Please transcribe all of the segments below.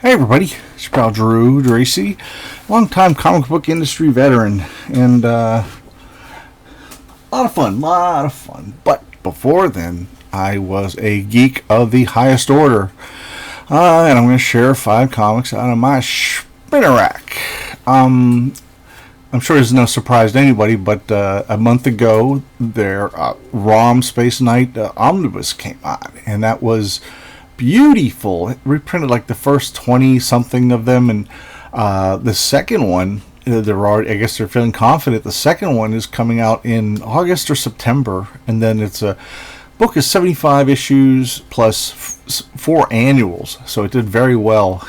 Hey everybody, it's your pal Drew Dracy, long-time comic book industry veteran, and a lot of fun. But before then, I was a geek of the highest order, and I'm going to share 5 comics out of my spinner rack. I'm sure it's no surprise to anybody, but a month ago, their ROM Space Knight Omnibus came on, and that was beautiful. It reprinted like the first 20 something of them, and the second one, I guess they're feeling confident. The second one is coming out in August or September, and then it's a book is 75 issues plus 4 annuals, so it did very well.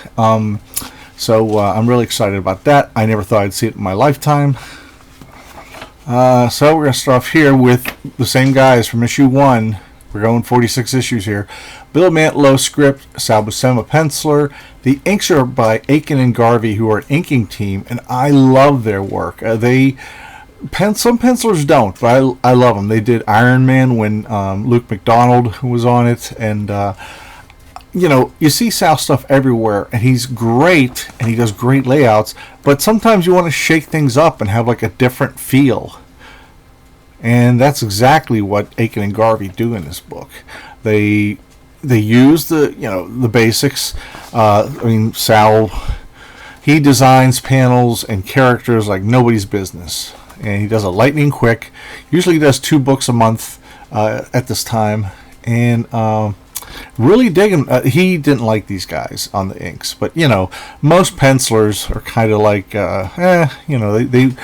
So I'm really excited about that. I never thought I'd see it in my lifetime. So we're going to start off here with the same guys from issue 1. We're going 46 issues here. Bill Mantlo script, Sal Buscema penciler. The inks are by Aiken and Garvey, who are an inking team, and I love their work. Some pencilers don't, but I love them. They did Iron Man when Luke McDonald was on it, and you see Sal stuff everywhere, and he's great, and he does great layouts, but sometimes you want to shake things up and have like a different feel. And that's exactly what Aiken and Garvey do in this book. They use the basics. Sal, he designs panels and characters like nobody's business, and he does it lightning quick. Usually he does 2 books a month at this time, and really digging. He didn't like these guys on the inks, but most pencilers are kind of like they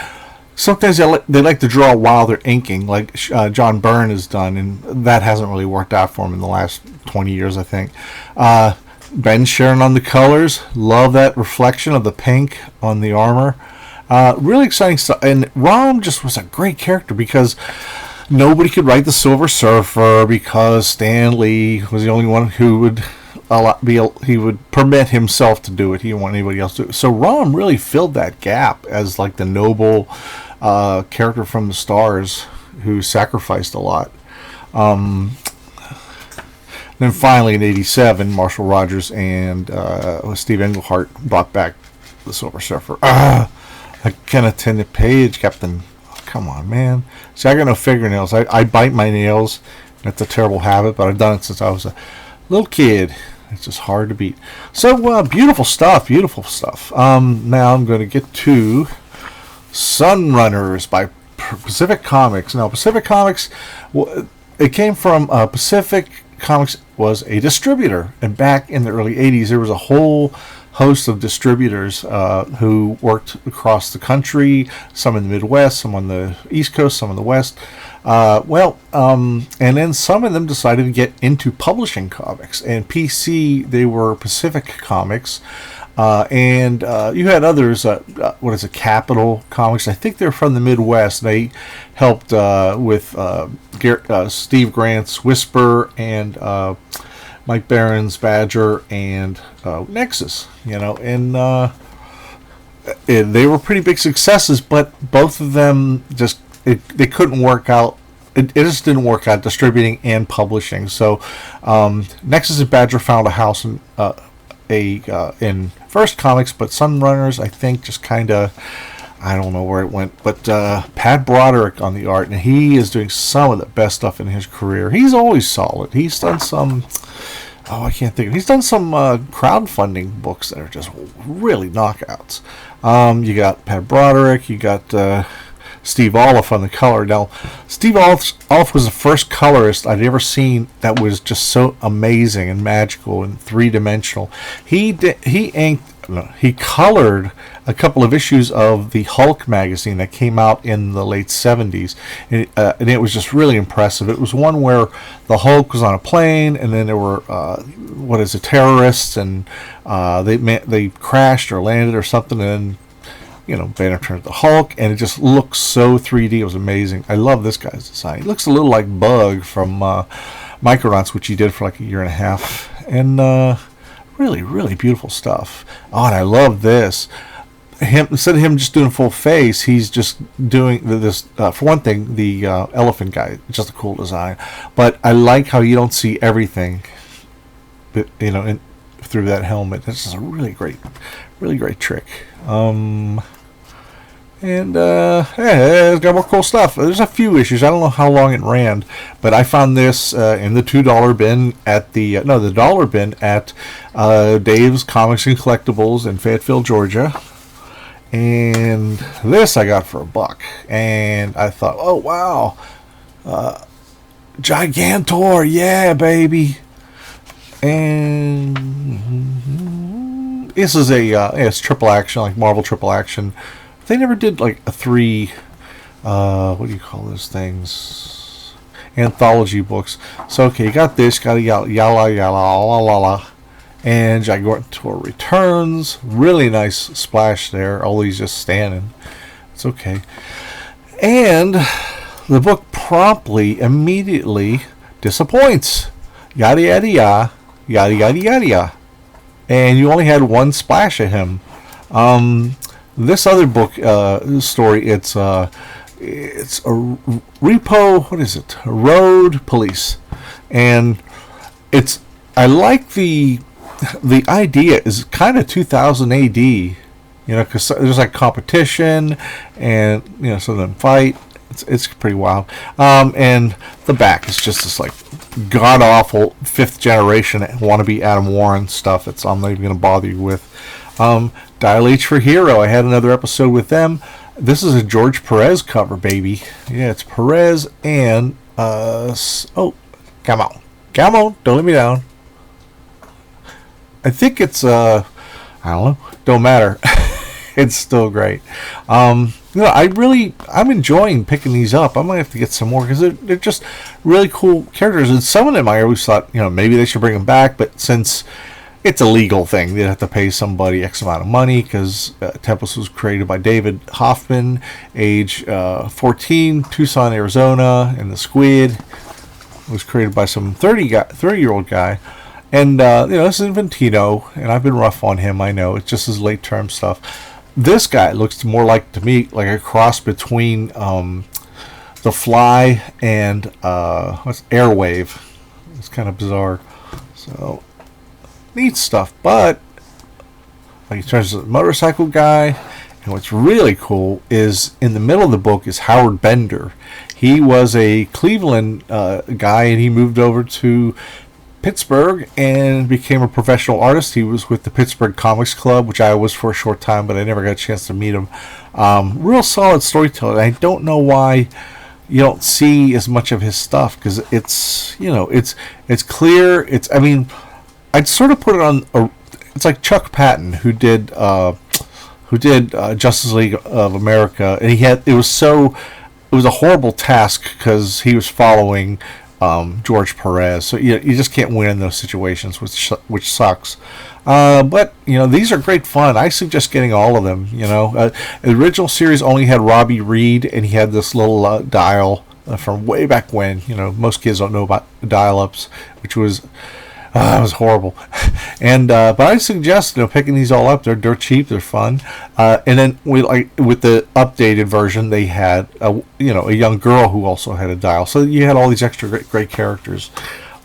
sometimes they like to draw while they're inking, like John Byrne has done, and that hasn't really worked out for him in the last 20 years, I think. Ben sharing on the colors. Love that reflection of the pink on the armor. Really exciting stuff. And Rom just was a great character because nobody could write the Silver Surfer because Stan Lee was the only one who would he would permit himself to do it. He didn't want anybody else to do it. So Rom really filled that gap as like the noble character from the stars who sacrificed a lot. Then finally in '87, Marshall Rogers and Steve Englehart brought back the Silver Surfer. A Kenneth Tennant Page, Captain. Oh, come on, man. See, I got no fingernails. I bite my nails. That's a terrible habit, but I've done it since I was a little kid. It's just hard to beat. So beautiful stuff. Now I'm going to get to Sunrunners by Pacific Comics. Now Pacific Comics, it came from Pacific Comics was a distributor, and back in the early 80s there was a whole host of distributors who worked across the country, some in the Midwest, some on the East Coast, some in the West. And then some of them decided to get into publishing comics. And PC, they were Pacific Comics. And you had others, Capital Comics. I think they're from the Midwest. They helped with Steve Grant's Whisper and Mike Barron's Badger and Nexus, and they were pretty big successes, but both of them they couldn't work out. It just didn't work out distributing and publishing. So Nexus and Badger found a house in First Comics, but Sunrunners, I think, just kind of, I don't know where it went, but Pat Broderick on the art, and he is doing some of the best stuff in his career. He's always solid. He's done some, he's done some crowdfunding books that are just really knockouts. You got Pat Broderick, you got Steve Oliff on the color. Now, Steve Oliff was the first colorist I'd ever seen that was just so amazing and magical and 3-dimensional. He colored a couple of issues of the Hulk magazine that came out in the late 70s, and it was just really impressive. It was one where the Hulk was on a plane, and then there were terrorists, and they crashed or landed or something, and Banner turned to Hulk, and it just looks so 3D. It was amazing. I love this guy's design. He looks a little like Bug from Micronauts, which he did for like a year and a half, and really, really beautiful stuff. Oh, and I love this. Instead of him just doing full face, he's just doing this. For one thing, the elephant guy, just a cool design. But I like how you don't see everything, through that helmet. This is a really great trick. And yeah, it's got more cool stuff. There's a few issues. I don't know how long it ran, but I found this in the $2 bin at the dollar bin at Dave's Comics and Collectibles in Fayetteville, Georgia. And this I got for $1, and I thought, oh wow, Gigantor, yeah, baby. And this is it's triple action, like Marvel triple action. They never did like a 3, what do you call those things? Anthology books. So okay, you got this, got a yalla la la, and Gigantor returns. Really nice splash there. Although he's just standing, it's okay. And the book promptly, immediately disappoints. Yada yada yada, yada yada yada yada, and you only had one splash of him. This other book story, it's a repo. What is it? Road Police, and I like the idea is kind of 2000 AD. You know, because there's like competition, and some of them fight. It's pretty wild. And the back is just this like god awful 5th generation wannabe Adam Warren stuff. I'm not even gonna bother you with. Dial H for Hero. I had another episode with them. This is a George Perez cover, baby. Yeah, it's Perez and oh, come on, don't let me down. I think it's I don't know. Don't matter. It's still great. I'm enjoying picking these up. I might have to get some more because they're just really cool characters. And some of them I always thought maybe they should bring them back, but since it's a legal thing, they'd have to pay somebody X amount of money because Tempest was created by David Hoffman, age 14, Tucson, Arizona, and the Squid was created by some 30-year-old guy. And this is Inventino, and I've been rough on him. I know it's just his late term stuff. This guy looks more like to me like a cross between The Fly and Airwave. It's kind of bizarre. So neat stuff, but like he turns into a motorcycle guy. And what's really cool is in the middle of the book is Howard Bender. He was a Cleveland guy, and he moved over to Pittsburgh and became a professional artist. He was with the Pittsburgh Comics Club, which I was for a short time, but I never got a chance to meet him. Real solid storyteller. I don't know why you don't see as much of his stuff because it's clear. I'd sort of put it on. It's like Chuck Patton who did Justice League of America, and it was a horrible task because he was following George Perez, so you just can't win in those situations, which sucks. But these are great fun. I suggest getting all of them. The original series only had Robbie Reed, and he had this little dial from way back when. Most kids don't know about dial-ups, which was. It was horrible, and but I suggest picking these all up. They're cheap, they're fun, and then with the updated version, they had a young girl who also had a dial. So you had all these extra great characters.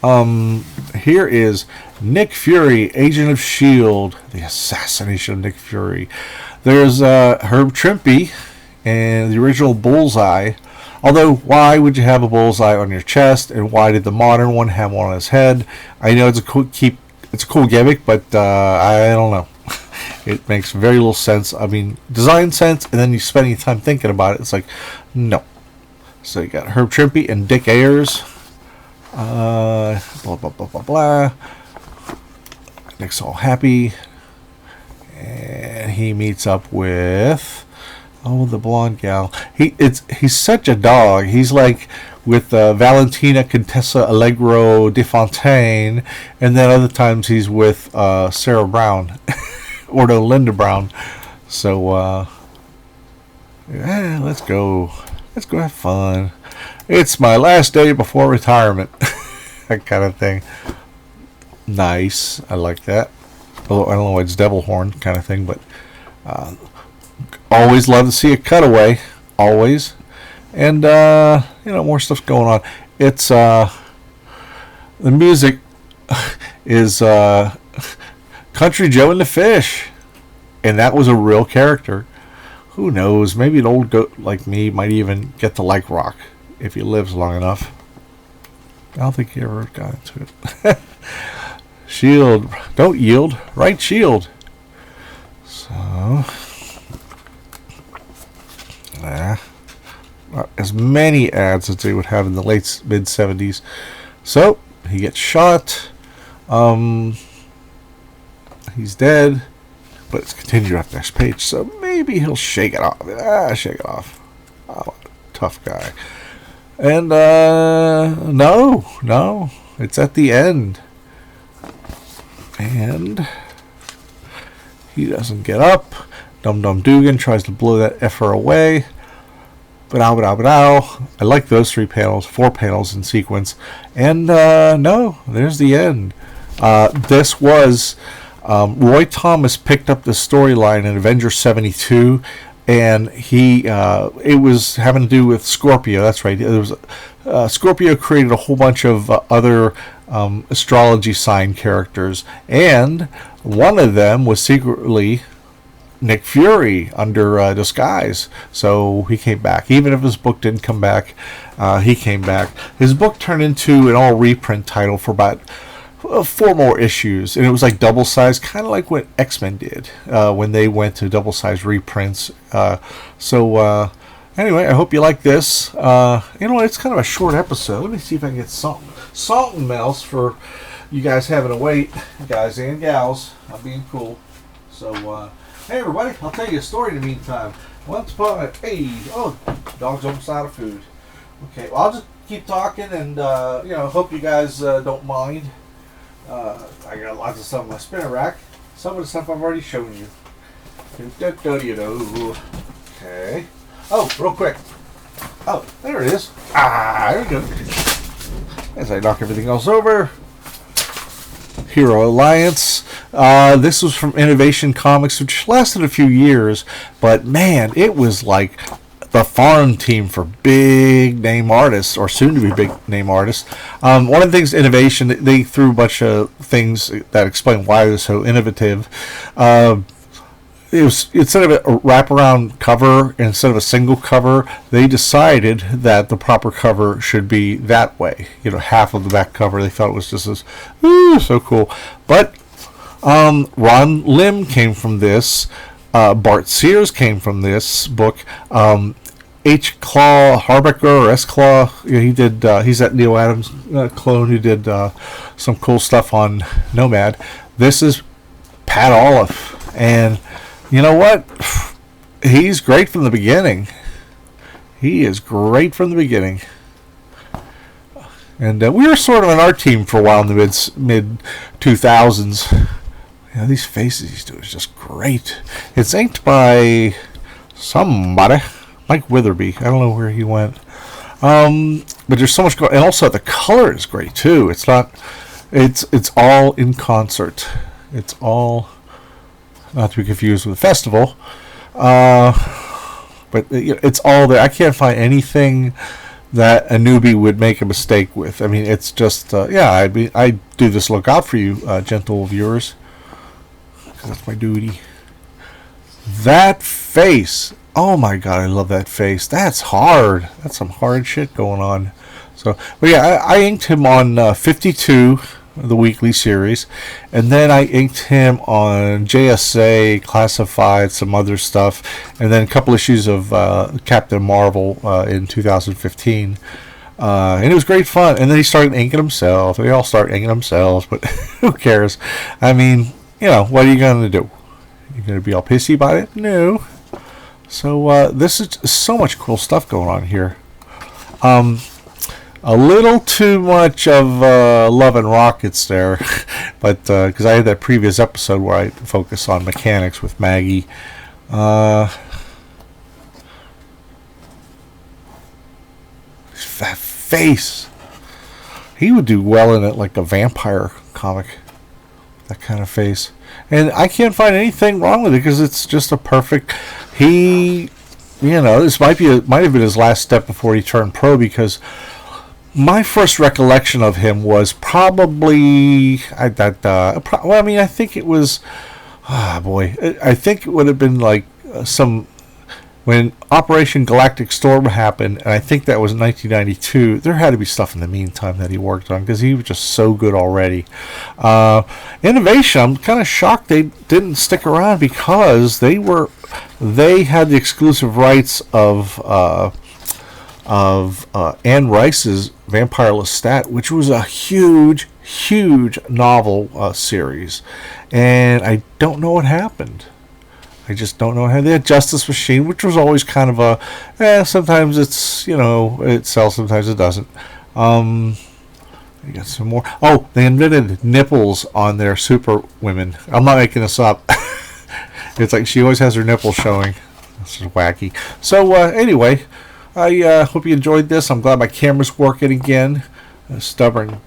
Here is Nick Fury, Agent of S.H.I.E.L.D., the assassination of Nick Fury. There's Herb Trimpe and the original Bullseye. Although, why would you have a bullseye on your chest, and why did the modern one have one on his head? I know it's a cool gimmick, but I don't know. It makes very little sense. I mean, design sense, and then you spend any time thinking about it. It's like, no. So you got Herb Trimpe and Dick Ayers. Blah blah blah blah blah. Nick's all happy, and he meets up with. Oh, the blonde gal. He's such a dog. He's like with Valentina Contessa Allegro de Fontaine, and then other times he's with Sarah Brown or no, Linda Brown. So yeah, let's go have fun. It's my last day before retirement. That kind of thing. Nice. I like that. Although I don't know why it's devil horn kind of thing, but always love to see a cutaway. Always. And more stuff's going on. It's the music is Country Joe and the Fish. And that was a real character. Who knows? Maybe an old goat like me might even get to like rock if he lives long enough. I don't think he ever got into it. Shield. Don't yield. Right shield. So. Not as many ads as they would have in the late mid-70s. So, he gets shot. He's dead. But it's continued on the next page. So maybe he'll shake it off. Shake it off. Oh, tough guy. And, no. It's at the end. And he doesn't get up. Dum Dum Dugan tries to blow that effer away. But I like those 4 panels in sequence. And, no, there's the end. This was... Roy Thomas picked up the storyline in Avengers 72, and it was having to do with Scorpio. That's right. There was Scorpio created a whole bunch of other astrology sign characters, and one of them was secretly Nick Fury under disguise. So he came back. Even if his book didn't come back, he came back. His book turned into an all reprint title for about 4 more issues, and it was like double size, kind of like what X-Men did when they went to double size reprints. Anyway, I hope you like this. You know what? It's kind of a short episode. Let me see if I can get salt and melts for you guys having to wait, guys and gals. I'm being cool. So, hey everybody, I'll tell you a story in the meantime. Once upon a dog's almost out of food. Okay, well, I'll just keep talking, and hope you guys don't mind. I got lots of stuff on my spinner rack. Some of the stuff I've already shown you. Okay. Oh, real quick. Oh, there it is. There we go. As I knock everything else over. Hero Alliance. This was from Innovation Comics, which lasted a few years. But, man, it was like the farm team for big name artists, or soon to be big name artists. One of the things, Innovation, they threw a bunch of things that explain why it was so innovative. It was, instead of a wraparound cover, instead of a single cover, they decided that the proper cover should be that way. Half of the back cover. They thought it was just so cool. But Ron Lim came from this. Bart Sears came from this book. H. Claw Harbinger, or S. Claw, he did. He's that Neil Adams clone who did some cool stuff on Nomad. This is Pat Olive, and you know what? He's great from the beginning. He is great from the beginning. And we were sort of an art team for a while in the mid 2000s. These faces he's doing is just great. It's inked by somebody, Mike Witherby. I don't know where he went. But there's so much going, and also the color is great too. It's all in concert. It's all, not to be confused with the festival. But it's all there. I can't find anything that a newbie would make a mistake with. I mean, it's just I do this look out for you, gentle viewers. That's my duty. That face. Oh my god, I love that face. That's hard. That's some hard shit going on. So, but yeah, I inked him on 52, the weekly series, and then I inked him on JSA, Classified, some other stuff, and then a couple issues of Captain Marvel in 2015. And it was great fun. And then he started inking himself. They all start inking themselves, but who cares? I mean, what are you going to do? You're going to be all pissy about it? No. So this is so much cool stuff going on here. A little too much of Love and Rockets there, but because I had that previous episode where I focus on mechanics with Maggie. That face. He would do well in it, like a vampire comic. That kind of face. And I can't find anything wrong with it because it's just a perfect. This might have been his last step before he turned pro, because My first recollection of him was probably well, I mean, I think it was, boy, I think it would have been like some when Operation Galactic Storm happened, and I think that was 1992. There had to be stuff in the meantime that he worked on because he was just so good already. Innovation, I'm kind of shocked they didn't stick around because they had the exclusive rights of Anne Rice's Vampire Lestat, which was a huge novel series, and I don't know what happened. I just don't know how. They had Justice Machine, which was always kind of sometimes it's, it sells, sometimes it doesn't. You got some more. Oh, they invented nipples on their super women. I'm not making this up. It's like she always has her nipples showing. This is wacky. So anyway, I hope you enjoyed this. I'm glad my camera's working again. Stubborn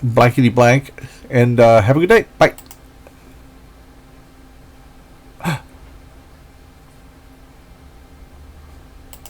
blankety blank. And have a good day. Bye.